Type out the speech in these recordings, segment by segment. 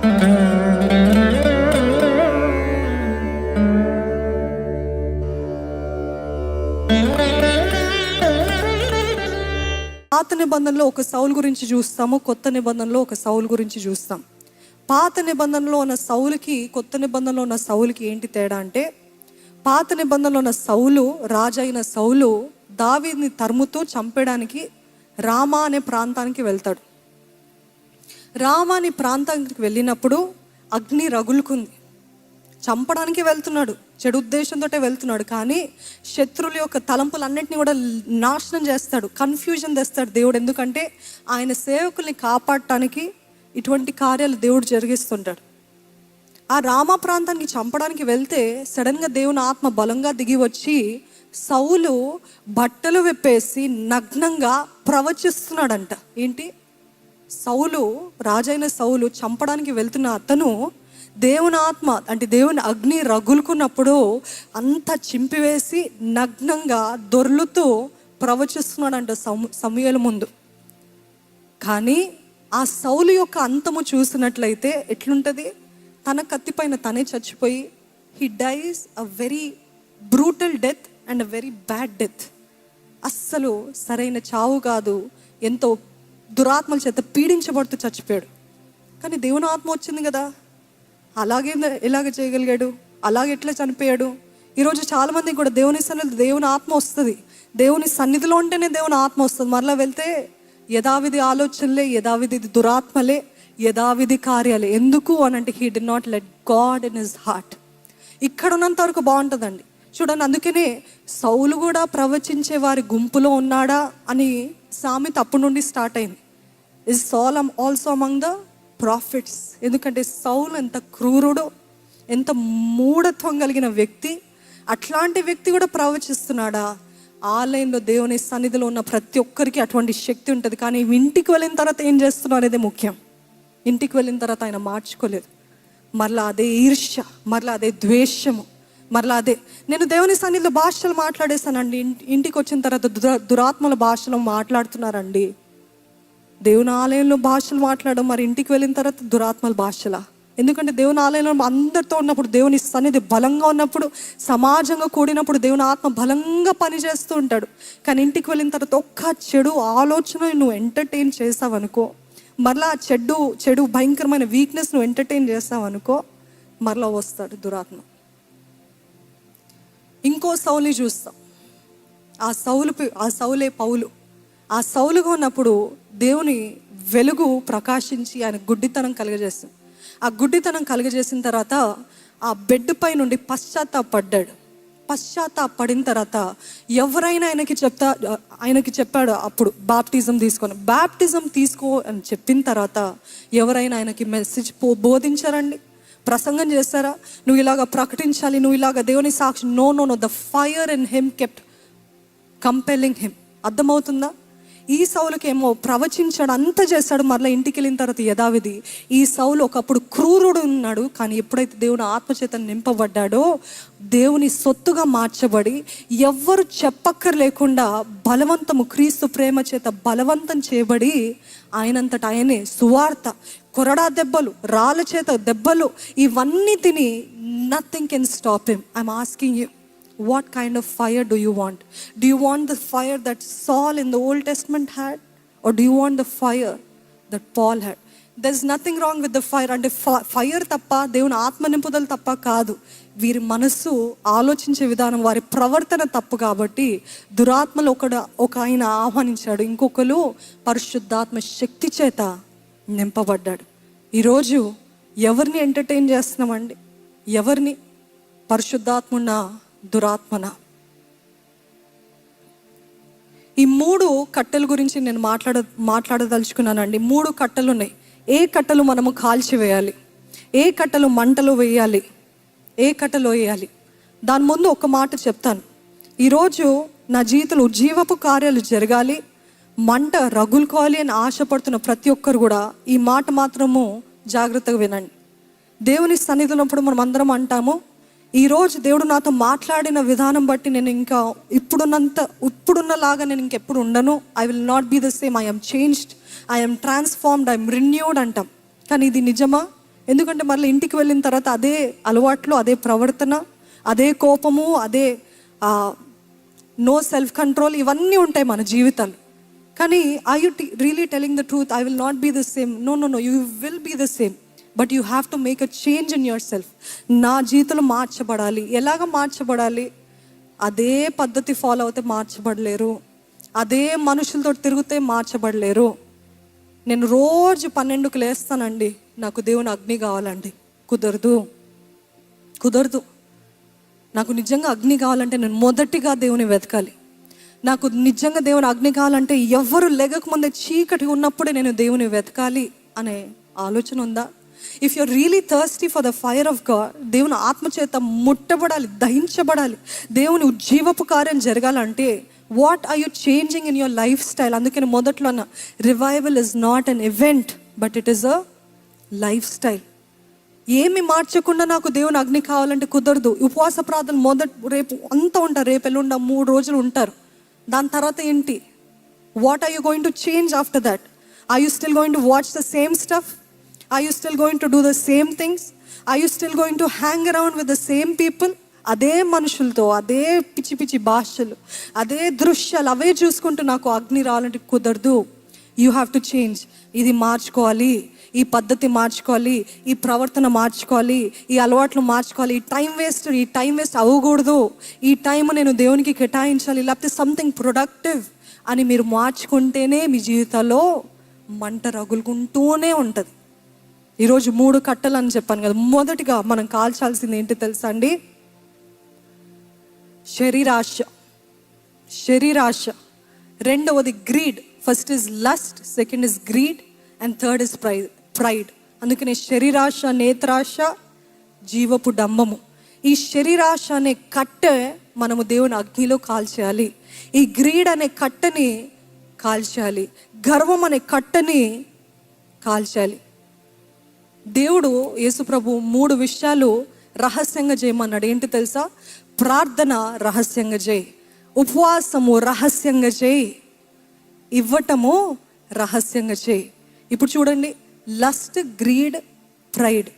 పాత నిబంధనలో ఒక సౌలు గురించి చూస్తాము, కొత్త నిబంధనలో ఒక సౌలు గురించి చూస్తాం. పాత నిబంధనలో ఉన్న సౌలుకి కొత్త నిబంధనలో ఉన్న సౌలుకి ఏంటి తేడా అంటే, పాత నిబంధనలో ఉన్న సౌలు, రాజు అయిన సౌలు దావీదుని తరుముతూ చంపడానికి రామా అనే ప్రాంతానికి వెళ్తాడు. రామా అనే ప్రాంతానికి వెళ్ళినప్పుడు అగ్ని రగులుకుంది. చంపడానికి వెళ్తున్నాడు, చెడు ఉద్దేశంతో వెళ్తున్నాడు, కానీ శత్రువుల యొక్క తలంపులన్నింటినీ కూడా నాశనం చేస్తాడు, కన్ఫ్యూజన్ తెస్తాడు దేవుడు. ఎందుకంటే ఆయన సేవకుల్ని కాపాడటానికి ఇటువంటి కార్యాలు దేవుడు జరిగిస్తుంటాడు. ఆ రామా ప్రాంతానికి చంపడానికి వెళ్తే సడన్గా దేవుని ఆత్మ బలంగా దిగి వచ్చి సౌలు బట్టలు విప్పేసి నగ్నంగా ప్రవచిస్తున్నాడంట. ఏంటి? సౌలు, రాజైన సౌలు చంపడానికి వెళ్తున్న అతను దేవుని ఆత్మ అంటే దేవుని అగ్ని రగులుకున్నప్పుడు అంతా చింపివేసి నగ్నంగా దొర్లుతూ ప్రవచిస్తున్నాడంట సమూయేలు ముందు. కానీ ఆ సౌలు యొక్క అంతము చూసినట్లయితే ఎట్లుంటుంది? తన కత్తిపైన తనే చచ్చిపోయి he dice a very brutal death and a very bad death. అస్సలు సరైన చావు కాదు, ఎంతో దురాత్మల చేత పీడించబడుతూ చచ్చిపోయాడు. కానీ దేవుని ఆత్మ వచ్చింది కదా, అలాగే ఎలాగ చేయగలిగాడు? అలాగే ఎట్లా చనిపోయాడు? ఈరోజు చాలామందికి కూడా దేవుని సన్నిధి దేవుని ఆత్మ వస్తుంది, దేవుని సన్నిధిలో ఉంటేనే దేవుని ఆత్మ వస్తుంది. మరలా వెళ్తే యథావిధి ఆలోచనలే, యథావిధి దురాత్మలే, యథావిధి కార్యాలే. ఎందుకు అని అంటే he did not let God in his heart. ఇక్కడ ఉన్నంత వరకు బాగుంటుందండి. చూడండి, అందుకనే సౌలు కూడా ప్రవచించే వారి గుంపులో ఉన్నాడా అని సామెత అప్పటి నుండి స్టార్ట్ అయింది. ఇస్ సాల్ ఆల్సో అమంగ్ ద ప్రాఫిట్స్. ఎందుకంటే సౌలు ఎంత క్రూరుడో, ఎంత మూఢత్వం కలిగిన వ్యక్తి. అట్లాంటి వ్యక్తి కూడా ప్రవచిస్తున్నాడా? ఆలయంలో దేవుని సన్నిధిలో ఉన్న ప్రతి ఒక్కరికి అటువంటి శక్తి ఉంటుంది. కానీ ఇంటికి వెళ్ళిన తర్వాత ఏం చేస్తున్నావు అనేది ముఖ్యం. ఇంటికి వెళ్ళిన తర్వాత ఆయన మార్చుకోలేదు. మరలా అదే ఈర్ష్య, మరలా అదే ద్వేషము, మరలా అదే. నేను దేవుని సన్నిధిలో భాషలు మాట్లాడేశానండి, ఇంటికి వచ్చిన తర్వాత దురాత్మల భాషలో మాట్లాడుతున్నారండి. దేవుని ఆలయంలో భాషలు మాట్లాడడం, మరి ఇంటికి వెళ్ళిన తర్వాత దురాత్మల భాషలా? ఎందుకంటే దేవుని ఆలయంలో అందరితో ఉన్నప్పుడు, దేవుని సన్నిధి బలంగా ఉన్నప్పుడు, సమాజంగా కూడినప్పుడు దేవుని ఆత్మ బలంగా పనిచేస్తూ ఉంటాడు. కానీ ఇంటికి వెళ్ళిన తర్వాత ఒక్క చెడు ఆలోచన నువ్వు ఎంటర్టైన్ చేసావనుకో, మరలా చెడు భయంకరమైన వీక్నెస్ నువ్వు ఎంటర్టైన్ చేస్తావనుకో, మరలా వస్తాడు దురాత్మ. ఇంకో సౌలుని చూస్తాం. ఆ సౌలే పౌలు. ఆ సౌలుగా ఉన్నప్పుడు దేవుని వెలుగు ప్రకాశించి ఆయన గుడ్డితనం కలుగజేస్తుంది. ఆ గుడ్డితనం కలుగజేసిన తర్వాత ఆ బెడ్ పై నుండి పశ్చాత్తాపడ్డాడు. పశ్చాత్తాపడిన తర్వాత ఎవరైనా ఆయనకి చెప్పాడు అప్పుడు బాప్టిజం తీసుకో అని చెప్పిన తర్వాత ఎవరైనా ఆయనకి మెసేజ్ బోధించారండి, ప్రసంగం చేస్తారా? నువ్వు ఇలాగ ప్రకటించాలి, నువ్వు ఇలాగ దేవుని సాక్షి. No, the fire in him kept compelling him. అర్థమవుతుందా? ఈ సౌలుకి ఏమో ప్రవచించాడు, అంత చేశాడు. మరలా ఇంటికి వెళ్ళిన తర్వాత యథావిధి. ఈ సౌలు ఒకప్పుడు క్రూరుడు ఉన్నాడు, కానీ ఎప్పుడైతే దేవుని ఆత్మచేత నింపబడ్డాడో దేవుని సొత్తుగా మార్చబడి ఎవ్వరు చెప్పక్కర్లేకుండా బలవంతము, క్రీస్తు ప్రేమ చేత బలవంతం చేయబడి ఆయనంతట ఆయనే సువార్త, కొరడా దెబ్బలు, రాళ్ళ చేత దెబ్బలు ఇవన్నీ తిని nothing can stop him. I'm asking you, what kind of fire do you want? Do you want the fire that Saul in the Old Testament had, or do you want the fire that Paul had? There's nothing wrong with the fire. అంటే fire తప్ప, దేవుని ఆత్మ నింపుదల తప్ప కాదు. వీరి మనస్సు ఆలోచించే విధానం, వారి ప్రవర్తన తప్పు. కాబట్టి దురాత్మలు ఒక ఆయన ఆహ్వానించాడు, ఇంకొకరు పరిశుద్ధాత్మ శక్తి చేత నింపబడ్డాడు. ఈరోజు ఎవరిని ఎంటర్టైన్ చేస్తున్నామండి? ఎవరిని? పరిశుద్ధాత్మున్న దురాత్మన? ఈ 3 కట్టెల గురించి నేను మాట్లాడదలుచుకున్నానండి. 3 కట్టెలు ఉన్నాయి. ఏ కట్టెలు మనము కాల్చివేయాలి, ఏ కట్టెలు మంటలో వేయాలి, ఏ కట్టెలో వేయాలి? దాని ముందు ఒక మాట చెప్తాను. ఈరోజు నా జీవితంలో జీవపు కార్యాలు జరగాలి, మంట రగులుకోవాలి అని ఆశపడుతున్న ప్రతి ఒక్కరు కూడా ఈ మాట మాత్రము జాగ్రత్తగా వినండి. దేవుని సన్నిధిలో మనం అందరం అంటాము, ఈరోజు దేవుడు నాతో మాట్లాడిన విధానం బట్టి నేను ఇంకా ఇప్పుడున్నలాగా నేను ఇంకెప్పుడు ఉండను. I will not be the same. I am changed, I am transformed, I am renewed అంటాం. కానీ ఇది నిజమా? ఎందుకంటే మళ్ళీ ఇంటికి వెళ్ళిన తర్వాత అదే అలవాట్లు, అదే ప్రవర్తన, అదే కోపము, అదే నో సెల్ఫ్ కంట్రోల్, ఇవన్నీ ఉంటాయి మన జీవితాలు. కానీ I you really telling the truth? I will not be the same. No, you will be the same, but you have to make a change in your self. నా జీవితంలో మార్చబడాలి. ఎలాగ మార్చబడాలి? అదే పద్ధతి ఫాలో అవుతే మార్చబడలేరు. అదే మనుషులతో తిరిగితే మార్చబడలేరు. నేను రోజు 12కి లేస్తానండి, నాకు దేవుని అగ్ని కావాలండి. కుదరదు. నాకు నిజంగా అగ్ని కావాలంటే నేను మొదటిగా దేవుని వెతకాలి. నాకు నిజంగా దేవుని అగ్ని కావాలంటే ఎవరు లెగకముందే చీకటి ఉన్నప్పుడే నేను దేవుని వెతకాలి అనే ఆలోచన ఉందా? If you're really thirsty for the fire of God, దేవుని ఆత్మచేత ముట్టబడాలి, దహించబడాలి, దేవుని జీవపు కార్యం జరగాలంటే what are you changing in your life style? అందుకని మొదట్లో అన్న, revival is not an event but it is a life style. ఏమి మార్చకుండా నాకు దేవుని అగ్ని కావాలంటే కుదరదు. ఉపవాస ప్రార్థన రేపు అంతా ఉంటారు, రేపు ఎల్లుండ 3 రోజులు ఉంటారు. దాని తర్వాత ఏంటి? What are you going to change after that? Are you still going to watch the same stuff? Are you still going to do the same things? Are you still going to hang around with the same people? అదే మనుషులతో, అదే పిచ్చి పిచ్చి భాషలు, అదే దృశ్యాలు, అవే చూసుకుంటూ నాకు అగ్ని రావాలంటే కుదరదు. You have to change. ఇది మార్చుకోవాలి, ఈ పద్ధతి మార్చుకోవాలి, ఈ ప్రవర్తన మార్చుకోవాలి, ఈ అలవాట్లు మార్చుకోవాలి. ఈ టైం వేస్ట్ అవ్వకూడదు. ఈ టైం నేను దేవునికి కేటాయించాలి, లేకపోతే సంథింగ్ ప్రొడక్టివ్ అని మీరు మార్చుకుంటేనే మీ జీవితాల్లో మంట రగులుకుంటూనే ఉంటుంది. ఈరోజు 3 కట్టలు అని చెప్పాను కదా. మొదటిగా మనం కాల్చాల్సింది ఏంటి తెలుసా అండి? శరీరాశ. రెండవది greed. First is lust, second is greed, and third is pride. అందుకనే శరీరాశ, నేత్రాశ, జీవపు డంబము. ఈ శరీరాశ అనే కట్టె మనము దేవుని అగ్నిలో కాల్చేయాలి. ఈ గ్రీడ్ అనే కట్టెని కాల్చేయాలి. గర్వం అనే కట్టెని కాల్చేయాలి. దేవుడు యేసుప్రభు 3 విషయాలు రహస్యంగా చేయమన్నాడు. ఏంటి తెలుసా? ప్రార్థన రహస్యంగా చేయి, ఉపవాసము రహస్యంగా చేయి, ఇవ్వటము రహస్యంగా చేయి. ఇప్పుడు చూడండి, లస్ట్, గ్రీడ్, ప్రైడ్.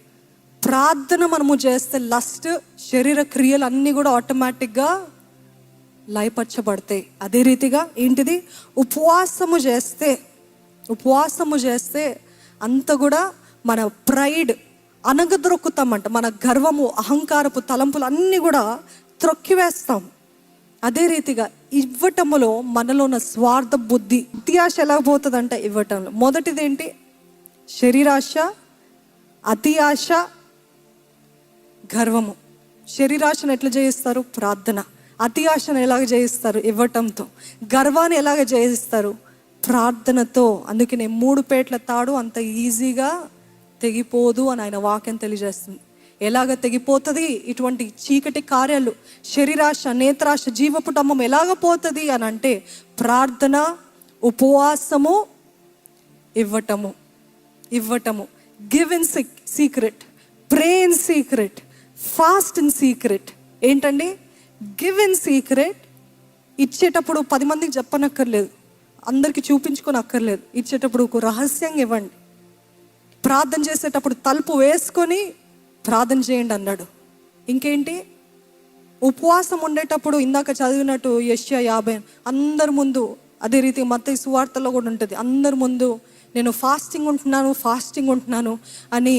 ప్రార్థన మనము చేస్తే లస్ట్, శరీర క్రియలు అన్నీ కూడా ఆటోమేటిక్గా లయపరచబడతాయి. అదే రీతిగా ఏంటిది? ఉపవాసము చేస్తే అంత కూడా మన ప్రైడ్ అనగదొరుకుతామంట. మన గర్వము, అహంకారపు తలంపులు అన్నీ కూడా త్రొక్కివేస్తాం. అదే రీతిగా ఇవ్వటములో మనలో ఉన్న స్వార్థ బుద్ధి, అత్యాశ ఎలా పోతుందంట ఇవ్వటంలో. మొదటిది ఏంటి? శరీరాశ, అతి ఆశ, గర్వము. శరీరాశను ఎట్లా జయిస్తారు? ప్రార్థన. అతి ఆశను ఎలాగ జయిస్తారు? ఇవ్వటంతో. గర్వాన్ని ఎలాగ జయిస్తారు? ప్రార్థనతో. అందుకనే 3 పేట్ల తాడు అంత ఈజీగా తెగిపోదు అని ఆయన వాక్యం తెలియజేస్తుంది. ఎలాగ తెగిపోతుంది ఇటువంటి చీకటి కార్యాలు? శరీరాశ, నేత్రాశ, జీవపు డంబం ఎలాగ పోతుంది అని అంటే ప్రార్థన, ఉపవాసము, ఇవ్వటము. Give in secret, pray in secret, fast in secret. ఏంటండి? Give in secret. ఇచ్చేటప్పుడు 10 మందికి చెప్పనక్కర్లేదు, అందరికీ చూపించుకొని అక్కర్లేదు. ఇచ్చేటప్పుడు ఒక రహస్యంగా ఇవ్వండి. ప్రార్థన చేసేటప్పుడు తలుపు వేసుకొని ప్రార్థన చేయండి అన్నాడు. ఇంకేంటి? ఉపవాసం ఉండేటప్పుడు ఇందాక చదివినట్టు యెషయా 50 అందరి ముందు, అదే రీతి మత్తయి సువార్తలో కూడా ఉంటుంది, అందరి ముందు నేను ఫాస్టింగ్ ఉంటున్నాను అని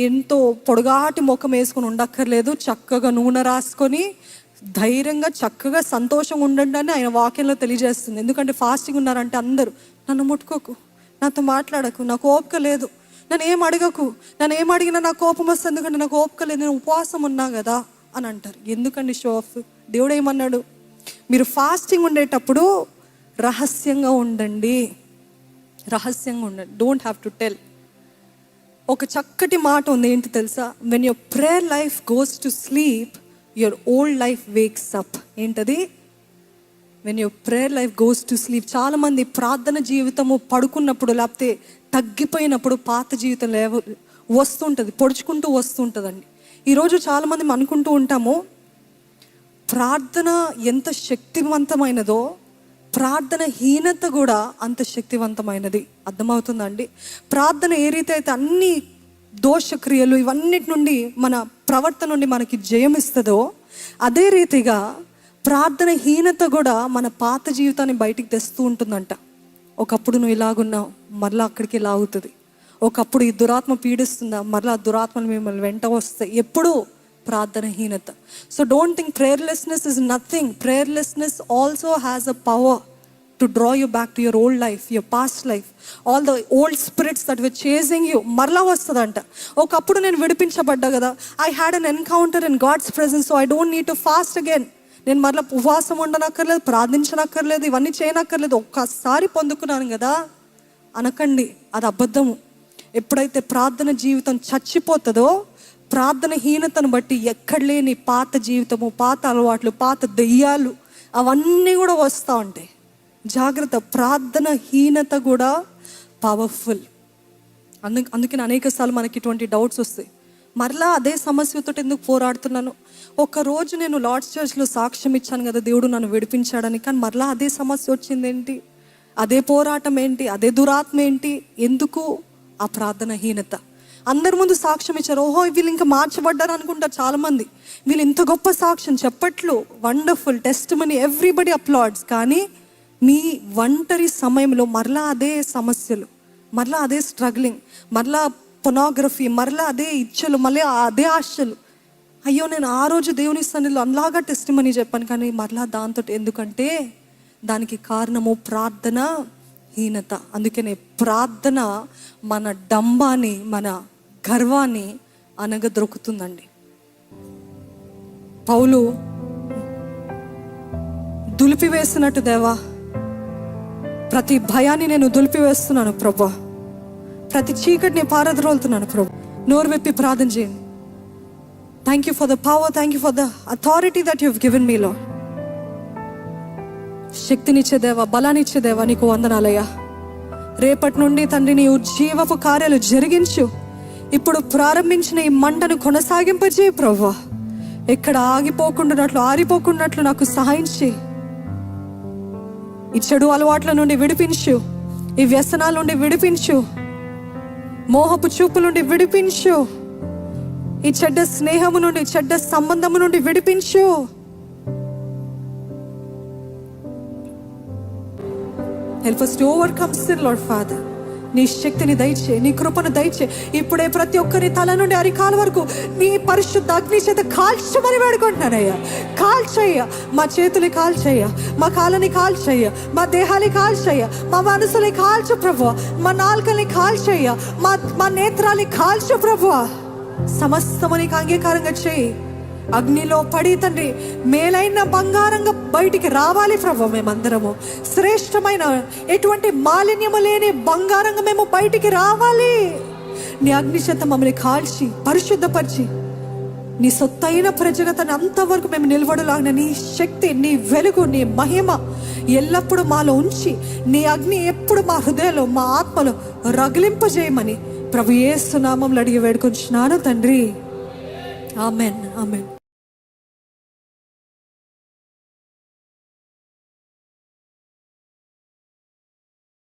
ఎంతో పొడుగాటి ముఖం వేసుకొని ఉండక్కర్లేదు. చక్కగా నూనె రాసుకొని ధైర్యంగా చక్కగా సంతోషంగా ఉండండి అని ఆయన వాక్యంలో తెలియజేస్తుంది. ఎందుకంటే ఫాస్టింగ్ ఉన్నారంటే అందరూ నన్ను ముట్టుకోకు, నాతో మాట్లాడకు, నాకు ఓపిక లేదు, నన్ను ఏం అడగకు, నన్ను ఏం అడిగినా నాకు కోపం వస్తుంది, ఎందుకంటే నాకు ఓపిక లేదు, నేను ఉపవాసం ఉన్నా కదా అని అంటారు. ఎందుకండి షో ఆఫ్? దేవుడు ఏమన్నాడు? మీరు ఫాస్టింగ్ ఉండేటప్పుడు రహస్యంగా ఉండండి. Don't have to tell. ఒక చక్కటి మాట ఉంది, ఏంటి తెలుసా? When your prayer life goes to sleep, your old life wakes up. ఏంటది? When your prayer life goes to sleep. చాలామంది ప్రార్థన జీవితము పడుకున్నప్పుడు, లేకపోతే తగ్గిపోయినప్పుడు పాత జీవితం వస్తుంటుంది, పొడుచుకుంటూ వస్తుంటుందండి. ఈరోజు చాలామంది అనుకుంటూ ఉంటాము, ప్రార్థన ఎంత శక్తివంతమైనదో ప్రార్థన హీనత కూడా అంత శక్తివంతమైనది. అర్థమవుతుందండి? ప్రార్థన ఏ రీతి అయితే అన్ని దోషక్రియలు ఇవన్నిటి నుండి మన ప్రవర్తన నుండి మనకి జయం ఇస్తుందో, అదే రీతిగా ప్రార్థన హీనత కూడా మన పాత జీవితాన్ని బయటికి తెస్తూ ఉంటుందంట. ఒకప్పుడు నువ్వు ఇలాగున్నావు, మరలా అక్కడికి లాగుతుంది. ఒకప్పుడు ఈ దురాత్మ పీడిస్తుందా, మరలా దురాత్మలు మిమ్మల్ని వెంట వస్తాయి. ఎప్పుడూ ప్రార్థన హీనత. So don't think prayerlessness is nothing. Prayerlessness also has a power to draw you back to your old life, your past life. All the old spirits that were chasing you మరలా వస్తుందంట. ఒకప్పుడు నేను విడిపించబడ్డా కదా, I had an encounter in God's presence, so I don't need to fast again. నేను మరలా ఉపవాసం ఉండనక్కర్లేదు, ప్రార్థించనక్కర్లేదు, ఇవన్నీ చేయనక్కర్లేదు, ఒక్కసారి పొందుకున్నాను కదా అనకండి. అది అబద్ధము. ఎప్పుడైతే ప్రార్థన జీవితం చచ్చిపోతుందో, ప్రార్థన హీనతను బట్టి ఎక్కడ లేని పాత జీవితము, పాత అలవాట్లు, పాత దెయ్యాలు అవన్నీ కూడా వస్తూ ఉంటాయి. జాగ్రత్త. ప్రార్థన హీనత కూడా పవర్ఫుల్. అందుకని అనేక సార్లు మనకి ఇటువంటి డౌట్స్ వస్తాయి. మరలా అదే సమస్యతో ఎందుకు పోరాడుతున్నాను? ఒకరోజు నేను లార్డ్స్ చర్చ్లో సాక్ష్యం ఇచ్చాను కదా, దేవుడు నన్ను విడిపించాడని, కానీ మరలా అదే సమస్య వచ్చింది ఏంటి? అదే పోరాటం ఏంటి? అదే దురాత్మ ఏంటి? ఎందుకు? ఆ ప్రార్థన హీనత. అందరి ముందు సాక్ష్యం ఇచ్చారు, ఓహో వీళ్ళు ఇంకా మార్చబడ్డారు అనుకుంటారు చాలామంది. వీళ్ళు ఇంత గొప్ప సాక్ష్యం, చెప్పట్లు, వండర్ఫుల్ టెస్టిమనీ, ఎవ్రీబడి అప్లాడ్స్. కానీ మీ ఒంటరి సమయంలో మరలా అదే సమస్యలు, మరలా అదే స్ట్రగ్లింగ్, మరలా పొర్నోగ్రఫీ, మరలా అదే ఇచ్చలు, మళ్ళీ అదే ఆశలు. అయ్యో నేను ఆ రోజు దేవుని సన్నిధిలో అలాగా టెస్టిమనీ చెప్పాను, కానీ మరలా దాంతో ఎందుకంటే దానికి కారణము ప్రార్థన హీనత. అందుకనే ప్రార్థన మన డంబాన్ని, మన గర్వాన్ని అనగదొరుకుతుందండి. పౌలు దులిపివేసినట్టు, దేవా ప్రతి భయాన్ని నేను దులిపివేస్తున్నాను ప్రభా, ప్రతి చీకటిని పారద్రోలుతున్నాను ప్రభా. నోరు విప్పి ప్రార్థన చేయండి. Thank you for the power, thank you for the authority that you've given me Lord. శక్తినిచ్చేదేవా, బలాన్నిచ్చేదేవా, నీకు వందనాలయ్యా. రేపటి నుండి తండ్రి నీ ఉజ్జీవపు కార్యాలు జరిగించు. ఇప్పుడు ప్రారంభించిన ఈ మంటను కొనసాగింపజేయి ప్రభా. ఎక్కడ ఆగిపోకుండానట్లు, ఆరిపోకుండానట్లు నాకు సహాయం చేయి. ఈ చెడు అలవాట్ల నుండి విడిపించు, ఈ వ్యసనాల నుండి విడిపించు, మోహపు చూపు నుండి విడిపించు, ఈ చెడ్డ స్నేహము నుండి, చెడ్డ సంబంధము నుండి విడిపించు. Help us to overcome sin, Lord Father. నీ శక్తిని దయచే, నీ కృపను దయచే. ఇప్పుడే ప్రతి ఒక్కరి తల నుండి అరికాల వరకు నీ పరిశుద్ధ అగ్ని చేత కాల్చమని వేడుకుంటున్నానయ్యా. కాల్చయ్యా, మా చేతులు కాల్చయ్యా, మా కాళ్ళని కాల్చయ్యా, మా దేహాన్ని కాల్చయ్యా, మా మనసుని కాల్చు ప్రభువా, మా నాలుకల్ని కాల్చయ్యా, మా నేత్రాన్ని కాల్చు ప్రభువా. సమస్తము నీకు అంగీకారంగా చేయి. అగ్నిలో పడి తండ్రి మేలైన బంగారంగా బయటికి రావాలి ప్రభు. మేమందరము శ్రేష్టమైన ఎటువంటి మాలిన్యము లేని బంగారంగా మేము బయటికి రావాలి. నీ అగ్ని చేత మమ్మల్ని కాల్చి పరిశుద్ధపరిచి నీ సొత్తైన ప్రజగా తన అంతవరకు మేము నిలబడలాగిన నీ శక్తి, నీ వెలుగు, నీ మహిమ ఎల్లప్పుడూ మాలో ఉంచి నీ అగ్ని ఎప్పుడు మా హృదయంలో, మా ఆత్మలో రగిలింపజేయమని ప్రభు యేసు నామములో అడిగి వేడుకొంచున్నాను తండ్రి. Amen, amen.